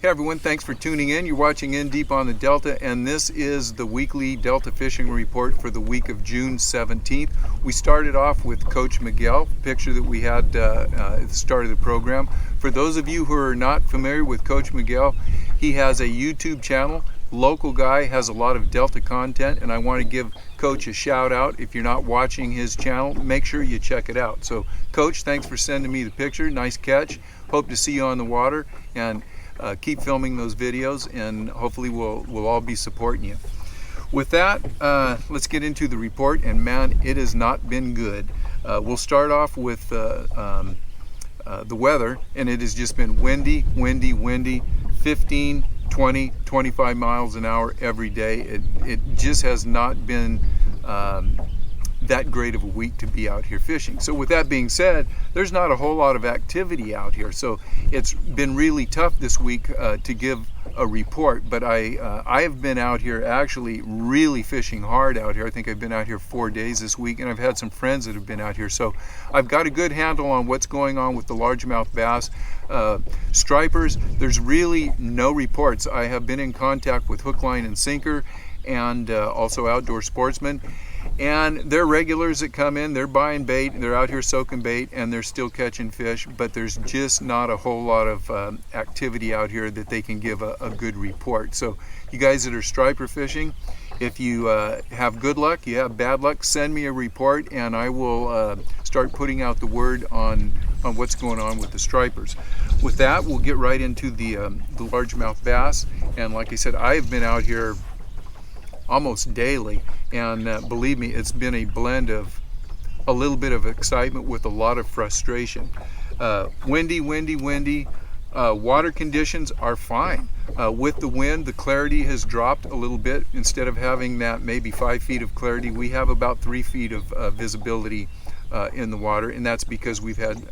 Hey everyone, thanks for tuning in. You're watching In Deep on the Delta, and this is the weekly Delta fishing report for the week of June 17th. We started off with Coach Miguel, picture that we had at the start of the program. For those of you who are not familiar with Coach Miguel, he has a YouTube channel. Local guy, has a lot of Delta content, and I want to give Coach a shout out. If you're not watching his channel, make sure you check it out. So Coach, thanks for sending me the picture. Nice catch. Hope to see you on the water, and keep filming those videos, and hopefully we'll all be supporting you. With that, let's get into the report, and man, it has not been good. We'll start off with the weather, and it has just been windy, 15, 20, 25 miles an hour every day. It just has not been that great of a week to be out here fishing. So with that being said, there's not a whole lot of activity out here, so it's been really tough this week to give a report. But I have been out here actually really fishing hard out here. I think I've been out here 4 days this week, and I've had some friends that have been out here, so I've got a good handle on what's going on with the largemouth bass. Stripers, there's really no reports. I have been in contact with Hook, Line, and Sinker, and also Outdoor Sportsman, and they're regulars that come in, they're buying bait, they're out here soaking bait, and they're still catching fish, but there's just not a whole lot of activity out here that they can give a good report. So you guys that are striper fishing, if you have good luck, you have bad luck, send me a report, and I will start putting out the word on what's going on with the stripers. With that, we'll get right into the largemouth bass, and like I said, I have been out here almost daily, and believe me, it's been a blend of a little bit of excitement with a lot of frustration. Windy. Water conditions are fine. With the wind, the clarity has dropped a little bit. Instead of having that maybe 5 feet of clarity, we have about 3 feet of visibility in the water, and that's because we've had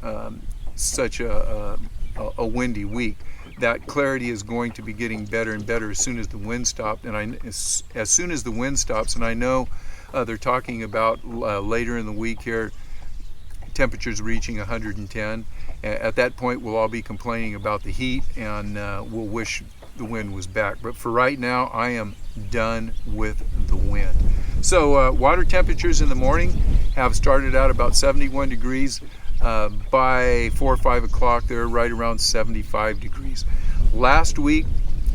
such a windy week. That clarity is going to be getting better and better as soon as the wind stopped, and as soon as the wind stops, and I know they're talking about later in the week here, temperatures reaching 110. At that point, we'll all be complaining about the heat, and we'll wish the wind was back. But for right now, I am done with the wind. So water temperatures in the morning have started out about 71 degrees. By 4 or 5 o'clock, they're right around 75 degrees. Last week,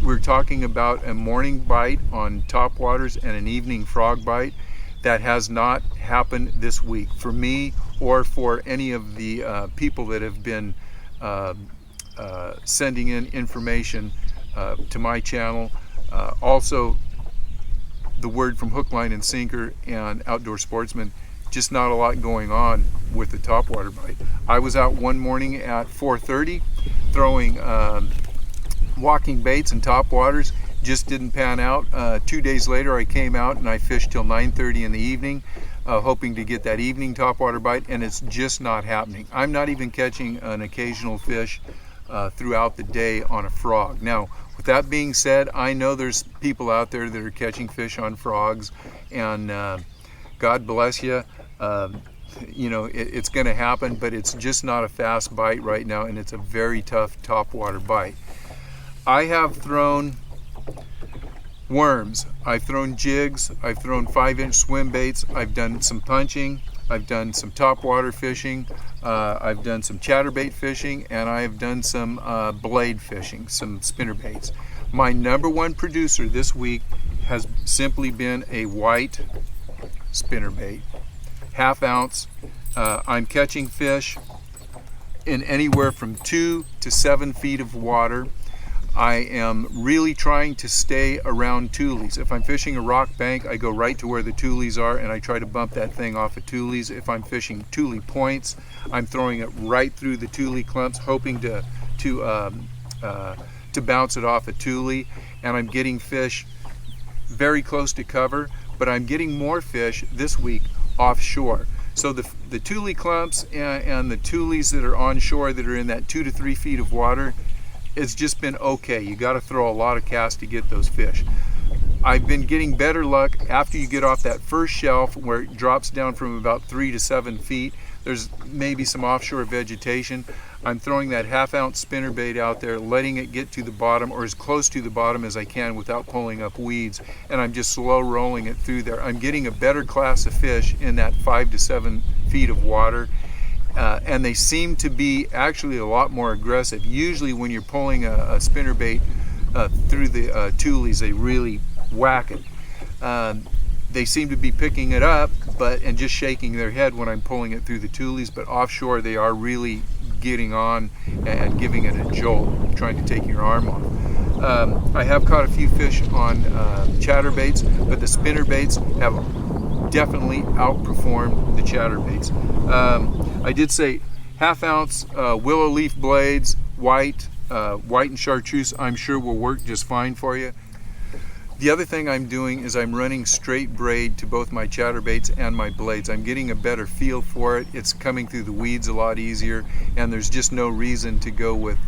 we were talking about a morning bite on topwaters and an evening frog bite. That has not happened this week for me or for any of the people that have been sending in information to my channel. Also, the word from Hook, Line, and Sinker and Outdoor Sportsman, just not a lot going on with the topwater bite. I was out one morning at 4:30 throwing walking baits and topwaters. Just didn't pan out. 2 days later, I came out and I fished till 9:30 in the evening, hoping to get that evening topwater bite, and it's just not happening. I'm not even catching an occasional fish throughout the day on a frog. Now, with that being said, I know there's people out there that are catching fish on frogs, and God bless you. You know, it's going to happen, but it's just not a fast bite right now, and it's a very tough topwater bite. I have thrown worms, I've thrown jigs, I've thrown 5-inch swim baits, I've done some punching, I've done some topwater fishing, I've done some chatterbait fishing, and I've done some blade fishing, some spinnerbaits. My number one producer this week has simply been a white spinnerbait, 1/2 ounce. I'm catching fish in anywhere from 2 to 7 feet of water. I am really trying to stay around tules. If I'm fishing a rock bank, I go right to where the tules are, and I try to bump that thing off of tules. If I'm fishing tule points, I'm throwing it right through the tule clumps, hoping to bounce it off a tule, and I'm getting fish very close to cover, but I'm getting more fish this week offshore. So the tule clumps and the tules that are onshore that are in that 2 to 3 feet of water, it's just been okay. You got to throw a lot of casts to get those fish. I've been getting better luck after you get off that first shelf where it drops down from about 3 to 7 feet. there's maybe some offshore vegetation. I'm throwing that 1/2 ounce spinnerbait out there, letting it get to the bottom or as close to the bottom as I can without pulling up weeds, and I'm just slow rolling it through there. I'm getting a better class of fish in that 5 to 7 feet of water, and they seem to be actually a lot more aggressive. Usually when you're pulling a spinnerbait through the tulies, they really whack it. They seem to be picking it up and just shaking their head when I'm pulling it through the tulies, but offshore they are really getting on and giving it a jolt, trying to take your arm off. I have caught a few fish on chatterbaits, but the spinnerbaits have definitely outperformed the chatterbaits. I did say 1/2 ounce willow leaf blades, white and chartreuse, I'm sure will work just fine for you. The other thing I'm doing is I'm running straight braid to both my chatterbaits and my blades. I'm getting a better feel for it. It's coming through the weeds a lot easier, and there's just no reason to go with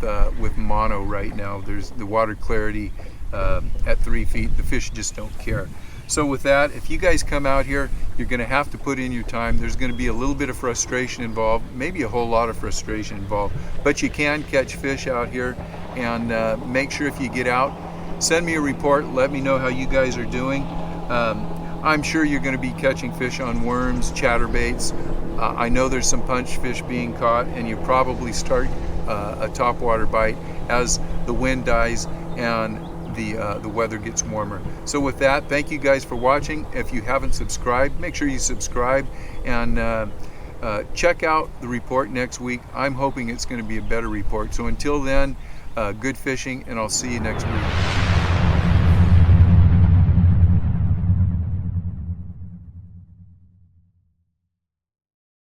mono right now. There's the water clarity at 3 feet. The fish just don't care. So with that, if you guys come out here, you're going to have to put in your time. There's going to be a little bit of frustration involved, maybe a whole lot of frustration involved, but you can catch fish out here. And make sure if you get out, send me a report, let me know how you guys are doing. I'm sure you're going to be catching fish on worms, chatterbaits. I know there's some punch fish being caught, and you probably start a topwater bite as the wind dies and the weather gets warmer. So with that, thank you guys for watching. If you haven't subscribed, make sure you subscribe, and check out the report next week. I'm hoping it's going to be a better report. So until then, good fishing, and I'll see you next week.